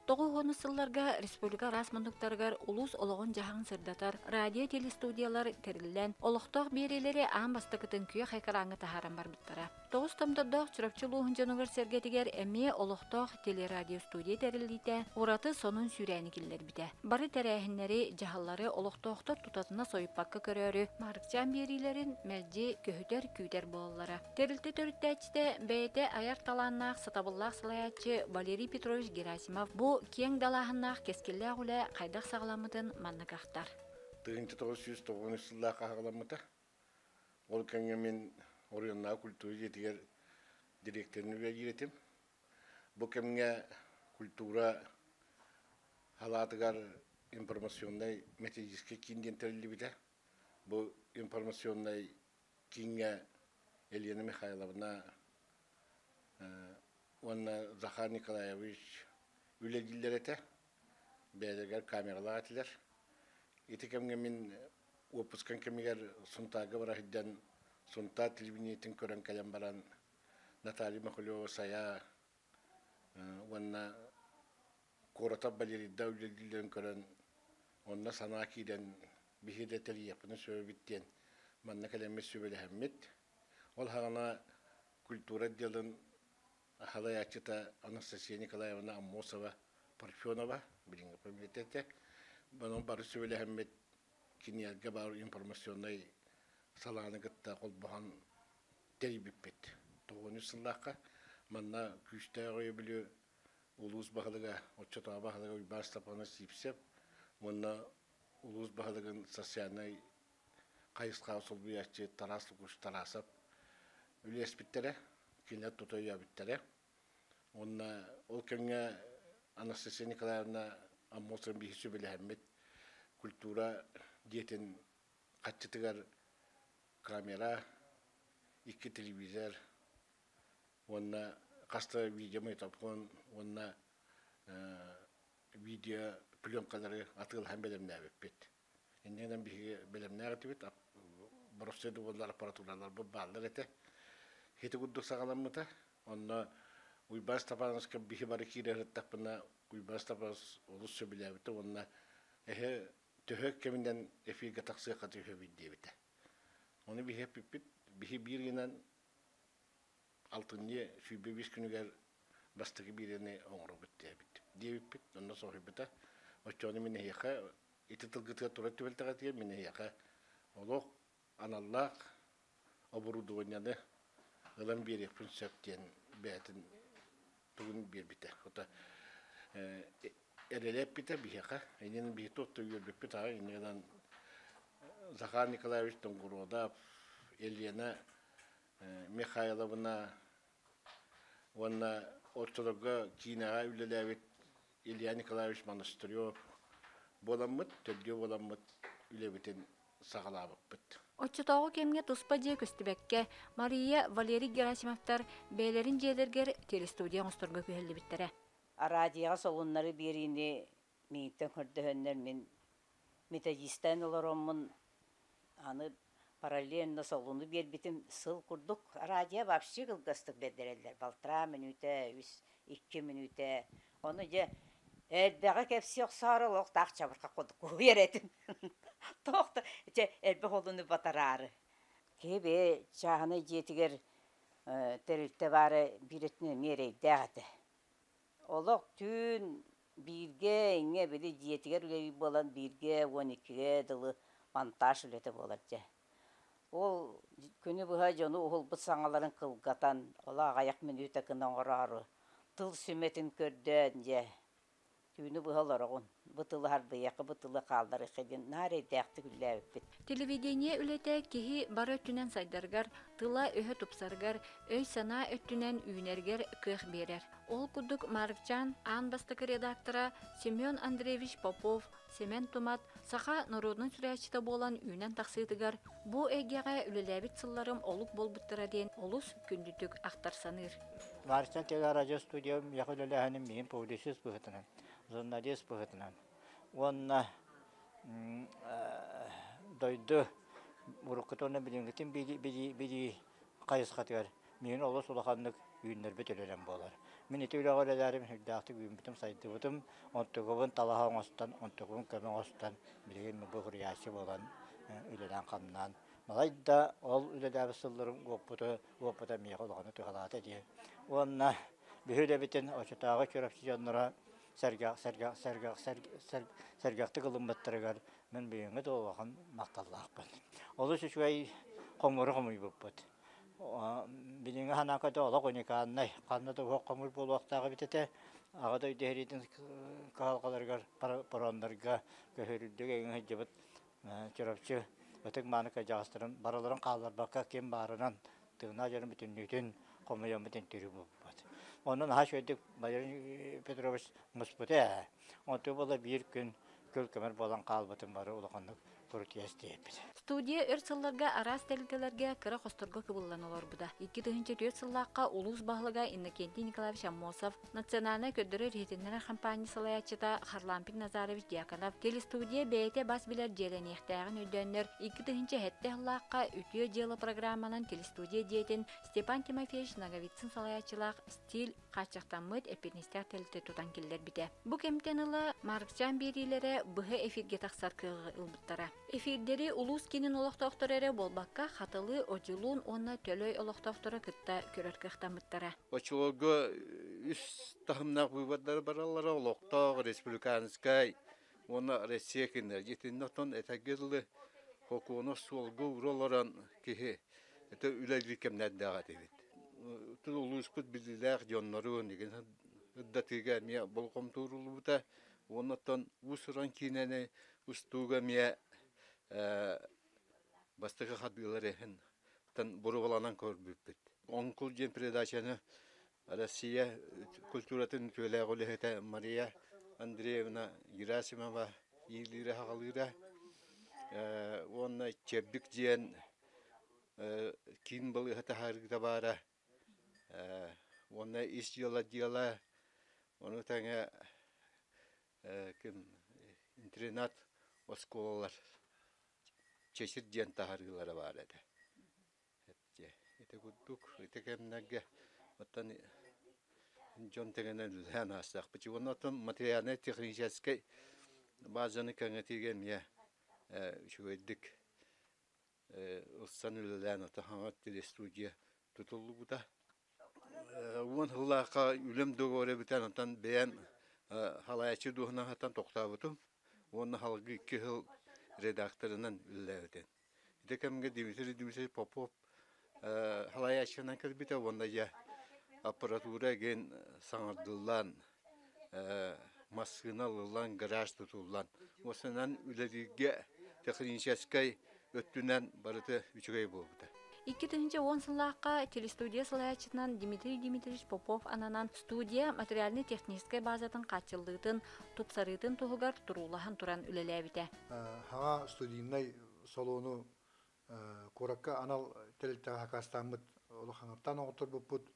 Тоғыз сылларга республика расмындыктаргар улус ологон жаһан сырдатар радио телестудиялар терилен олохтоох берелери аан бастакытын күйө хайкараңы тахаран барбыттара. Тоғыз томдордоох чурапчылуухун жанугар сергетигер эмие олохтоох телерадио студия терилите ураты сонун сүрәни киллер бите. Бары терәһиннери жаһаллары олохтоохтор тутатына сойуппакка көрөрү маркчан берилерин мәлжи көһүтер күйдер боллара. Терилте төрүттәчте бәйте аяр таланнаах сатабыллаах салаячы Валерий Петрович Герасимов бу кең далаһыннаах кескиллээх үлэ хайдах сагаламытын маннакахтар. 1990 жыллаах кагаламыта. Ол кеңе мен орыйоннаа культура жетигер директорын үгәйиретим. Бу кемге культура халатыгар информационный методический кинден терилли бите. Бу информационный кинге Елена Михайловна Онна Захар Николаевич үледиллерете бәдергер камералар атилер. Итекемге мен опускан кемигер сунтага барахиддан сунта телевидениетин көрөн калям баран Наталья Махулева сая онна кората балеридда үледиллерин көрөн онна санакиден бихиде телияпыны сөбиттен манна калемме сөбелехеммет. Ол хагана культура делын Халаячита Анастасия Николаевна Аммосова Парфенова, билинга комитете, банон барысы беле хәммет киниярга бар информационный саланы гытта колбахан терибиппет. 9 сыллакка манна күчтә гыя биле улус баһалыга, отчата баһалыга уйбастапаны сипсеп, монна улус баһалыгын социальный кайыска солбуячы тараслык уш тарасап үлеспиттере кинет тутоя биттере. Онна ол кемге Анастасия Николаевна Аммосовын бихису белехеммет культура диетен катчытыгар камера, 2 телевизор, онна каста видео метапон, онна видео пленкалары атыл һәм белемнәбеппет. Иннеден бихи белемнәгәтибет, бороседу болар аппаратуралар бу баллар эте. Хете гуддук сагаламмыта, онна Уйбас тапанска бихи барыкире тапына уйбас тапас улус сөбиләбите, онна төһөк кеминден эфирге таксы каты хөбиддебите. Оны бихи пиппит, бихи биринен алтынне шүйбе 5 күнүгер бастыгы бирене оңро биттебит. Дебиппит, онна сохибите. Очоны мине яка ити тылгытга тура төбелтага тие мине яка. Олох аналлах оборудованияны ылан бере принциптен бәтин тугун бербите. Ота эрелеп бите бияка. Энен бие тотто йөрбеп бите. Энен Захар Николаевич Тонгуродов, Елена Михайловна, онна ортолога кинага үлелебит Илья Николаевич Монастырев боламмыт, төлдө боламмыт үлебитен сагалабыппыт. Отчетоого кемге туспа же көстүбекке Мария Валерий Герасимовтар бейлерин жээлергер телестудия оңсторго көһөллү биттере. Радиоға солуннары берине миттен көрдөһөннөр мен методистен олоромун аны параллельно солуну бербитим сыл курдук. Радио вообще кылгастык бедерелер. Балтыра минуте, 2 минуте. Оны же элбеге кепсиок сарылык тахчабырка кодук беретим. Тоқта, элбе холуну батарары. Кебе чағаны жетігер терилте бары биретіне мерейдәғді. Олық түн бирге еңе білі жетігер үлеви болан бирге 12-ге дылы монтаж үлеті болады. Ол күні бұға жону ол бұт саңаларын қылғатан, ола ағаяқ минута кынан орары. Тыл сүметін көрден же. Түні бұғалар оғын. Бұтылы харбыяқы, бұтылы қалдары қеден нарей дәқті күлләуіп бет. Телевидение үлете кеһи бары өттүнен сайдаргар, тыла өһө тупсаргар, өй сана өттүнен үйнергер көх берер. Ол курдук Маркчан, Ан бастакы редактора Семен Андреевич Попов, Семен Тумат, Саха народный сүрәчіті болан үйнен тақсыйтыгар, бу эгеға үлеләбит сылларым олук болбуттыра ден олус күндүтүк ақтарсаныр. Маркчан тега радио студиям яқылыләхінің мен публисист бұғытынан, журналист бұғытынан. Онна дойду уруккатона билингитин биди кайысқатыгар Min olus ulakanlık günler bütülelen bolar. Min iti ula olelerim hüddahti gün bitim saydı butum. Ontuğun talahan ostan, ontuğun kömen ostan. Bilgin mi bu hürriyası bolan ülelen kannan. Malayda ol ülelere sıllarım goputa miye olağını tühalatı diye. Onna bühüle bitin oçutağı köröpçü yanlara sergakты kılınbattırıgar. Men büyüğüne de olağın maqtallaqpın. Olus üçüy qomuru qomuy buput. Bilin hanakada ola qonikannay. Qanna da qomur bolwaqtağı bitete. Ağada üdeheritin qalqalargar paranlarga köhürüldüge hejibit köröpçü ötek manıka jağıstırın baraların qallar baka kim barınan tığına jarım bütünlüğün qomuyan bitin türü buput. Onun haşöydük Bayern Petrovich Muspute. Ontu bola bir gün kölkemer bolan qalbatın bары ulaqanlık protest deyip. Студия өрсылларга арас тәлгеләргә кыра хостырга кыбылланалар буда. 2004 сыллакка улус баһлыга Иннокентий Николаевич Амосов, национальный көдөрө рехетеннәр компаниясы лаячыта Харлампик Назарович Дьяконов, телестудия бәйте бас билер җәләнехтәгән өдәннәр 2000 хәттә сыллакка үтү җылы программанан телестудия диетен Степан Тимофеевич Наговицын салаячылак стиль качактанмыт эпинистер телте тутан килдер бите. Бу кемтенлы Маркчан бериләре быһы эфирге таксар кылбыттара. Эфирдери улус кинин олохтоқторере болбакка хатылы ожулун онна төлөй олохтоқтора кытта көрөркөхтамыттара. Очолго үс тахымнак выводдар бараллара олохтоқ республиканскай оны Россия кинер жетиннотон этагеллы хокуно солгу уролоран кихи это үлеликемнәддага дебит. Тул улуспут билдилер жоннорун деген датыга мия болгом турулута оннотон усуран кинене устуга мия бастыгы хадгыларын тан буруланан көрбүппүт. Онкул жен передачаны Россия культуратын төлөгөлөтө Мария Андреевна Герасимова илире хагалыра онна чебдик жен кин балы хата харыгда бара онна иш дела оны таңа ким интернат осколалар чешир жен тахаргылары бар еді. Ете күддік, ете кемнәге, оттан жон тегенен лән астақ. Бічі оннатын материальный технический базаны кәңетеген я шөйдік ұлсан үлілән оты хаңат телестудия тұтылы бұда. Он ғылақа үлім дөғөрі бітен оттан бәйін халайачы дұғына хаттан тоқта бұтым. Оны халғы 2 жыл редакторынан үлләвден. Декемге Дмитрий Попов халаяшынан кірбіте онда я аппаратура ген саңырдылан, маскыналылан, гараж тұтылан. Осынан үләдіге техническай өттінен барыты үчігей болуды. 2010 сыллаққа телестудия сылаячынан Дмитрий Дмитриевич Попов ананан студия материальный технической базатын қачылдығын, тупсарытын тұғығар тұрулахан туран үлеләбіде. Хага студийнай салону коракка анал телеттағы хакастамыт олахаңаптан оғытыр бұппыт.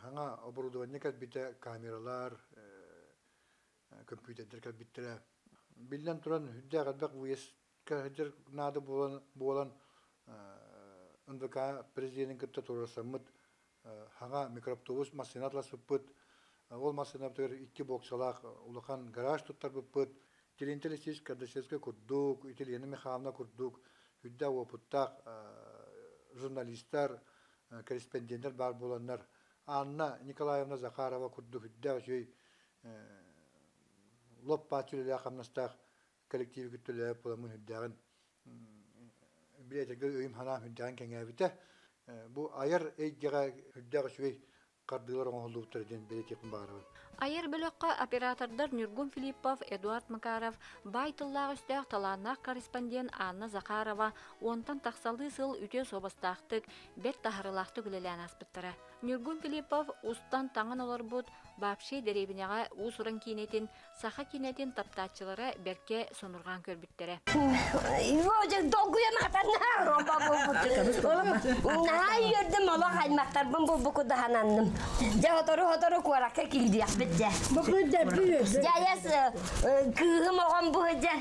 Хага оборудование кәлбіте камералар, компьютерлер кәлбіттері. Билден туран хүдде ғадбақ бұйес кәлбіттер нады болан НВК президентин кытта турасамыт хага микроавтобус машинатлас буппыт. Ол машинаптыр 2 боксалак улахан гараж туттар буппыт. Телентелесис кадасеска курдук, итальяны мехавна курдук. Хүддә опуттак журналисттар, корреспонденттер бар боланнар. Анна Николаевна Захарова курдук хүддә шөй лоппатүлә камнастак коллектив күттеләп буламын хүддәгән. Билетеге өйм хана хүддәгән кеңәбите. Бу айыр эйгәгә хүддәгә шөй кардылар оңолдуп торден билетекин барабы. Айыр бөлөккө оператордар Нюргун Филиппов, Эдуард Макаров, байтыллаг үстәк таланнак корреспондент Анна Захарова, онтан тақсалды сыл үтө собастактык, бет тахарылактык үлелән аспыттыра. Нюргун Филиппов устан таңын олар бұд, бапши деребінеға усуран кинетин, саха кинетин таптачылары берке сонурған көрбіттері. Йожек долгуя мақтарна ромба бұлбұты. Наға үйердім ола қаймақтарбын бұл бұқыды хананным. Жа отору қуараққа келдіяқ бітті. Бұқыды бүйірді. Жаяс күйім оған бұғыды.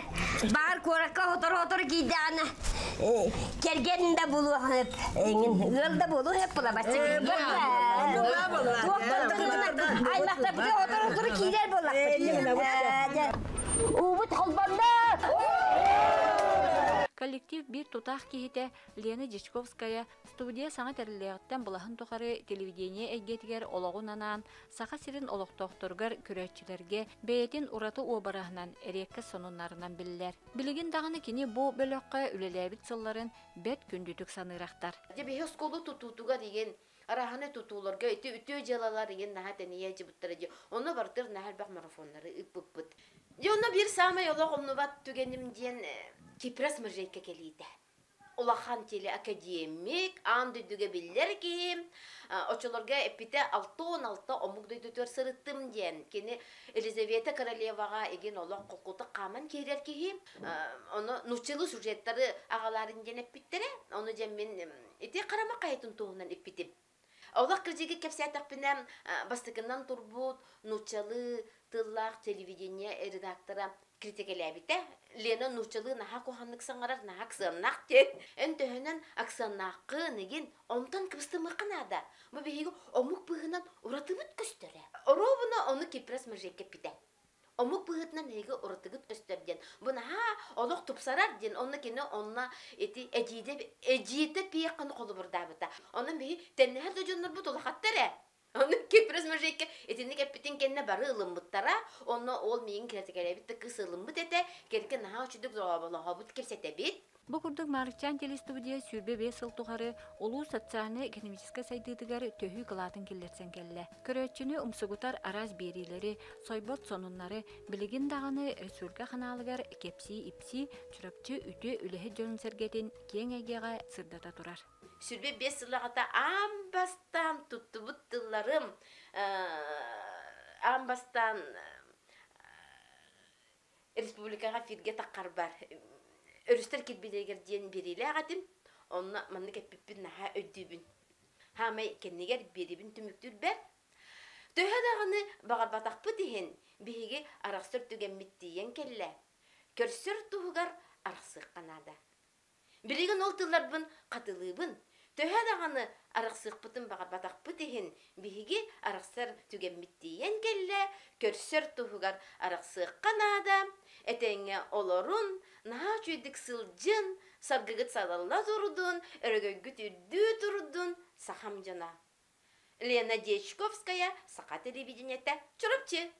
Бағар қуараққа отору кейді ана. Kergen de bulu hep. Öl de bulu hep bula başçı. Ay maktabda otur kiler bulak. Ubut halbanda. Коллектив bir tutaq kihite Лена Дичковская студия саңа тәрілләғіттен бұлағын тұқары телевидение әйгетігер олағын анан, сақа сирин олықтоқтырғар күрәтчілерге бәйетін ұраты обарағынан әреккі сонунларынан білілер. Білігін дағыны кені бұл бөліққа үлеләбіт сылларын бәт күндүтік санырақтар. Бихе сколу тутутуга деген араханы тутуларга үтө жалалар деген наха тәния жибуттары же. Оны бартыр нахал бақ марафонлары ыппыппыт. Оны bir самай олақ оннубат түгенім ден Кипрас мыржайка келейді. Олахан теле академик, андүйдіге білдер ки, очолорга эппите 6-16 омугдойды төр сырыттым ден. Кені Елизавета Королеваға еген олақ құлқуты қаман кейдер ки, оны нучылы сюжеттары ағаларын ден эппиттере, оны ден мен ете қарама қайтын туғынан эппитім. Олақ кіржеге кепсәтақ бінем бастықынан турбут, нучалы, тыллақ, телевидение редактора критикеләбите. Лена нучалы наха коханнык саңарар наха ксаннақ тен. Эн төһөнен аксаннаққы неген омтан кыбыстымыққанада. Бұл бейгі омук бұғынан ұратыбыт көстөрі. Оробына оны кепрес мұржекке пиде. Омук бұғытынан егі ұратығыт көстөрден. Бұна олық тұпсарар ден, оны кені онына әжейді пейіққаны қолы бұрдабыта. Оның бейгі тәннәр дөжінлер бұд олақаттары. Onun kepres mejeke etini kepitin kenne barı ılımbuttara onu ol meyin kretikelebitte kıs ılımбыт ete kerke naha uçuduk zorabala habut kepsetebit. Бұл күрдік Марыкчан телестудия сүрбе 5 сыл туғары олу социальны экономическа сайдыдығары төхі қылатын келдерсен келі. Көрөтчіні ұмсығытар араз берилері, сойбот сонунлары, білігін дағаны ресурга қаналығар кепси-ипси, чүрапчы үті үліхі жөнін сәргетін кен әйгеға сырдата тұрар. Сүрбе 5 сылағата амбастан тұтты бұттыларым, амбастан республикаға фирге таққар бар. Өрістер кетбедегер ден берейлі ағатым, онына манны кәппіппін наға өддібін. Хамай кеннегер беребін түміктір бәр. Төхәдағыны бағар батақпы дейін, бейге арақсыр түгенметтейен келі. Көрсір тұғығар арақсық қанада. Біреген ол тыларбын қатылыбын. Төхәдағыны арақсық бұтын бағар батақпы дейін, бейге арақсыр түгенметтейен келі. Көрсір тұғығар арақсық қанада. Этеңе олорун, наha чүйдік сылжын, саргыгыт салалла турудун, өрөгөгүт үрдүү турудун, сахам жана. Лена Дечковская, Сақа телевидениете, чурапчы.